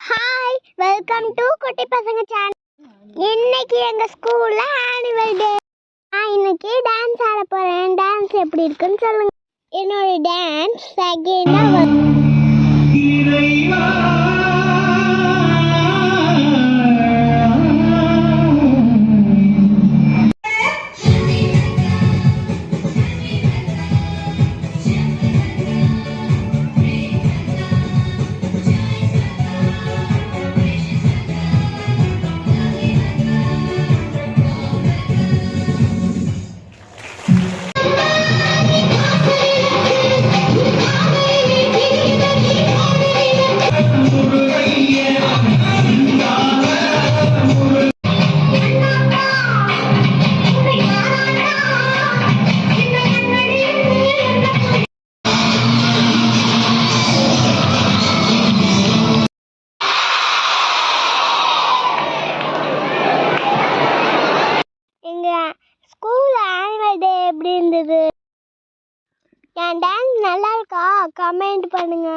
Hi, welcome to குட்டி பசங்க channel. இன்னைக்கு எங்க ஸ்கூல்ல ஆனுவல் டே. நான் இன்னைக்கு டான்ஸ் ஆட போறேன். டான்ஸ் எப்படி இருக்குன்னு சொல்லுங்க. என்னோட டான்ஸ் செகண்டா ஸ்கூல் ஆனுவல் டே எப்படி இருந்தது? என் டான்ஸ் நல்லா இருக்கா? கமெண்ட் பண்ணுங்க.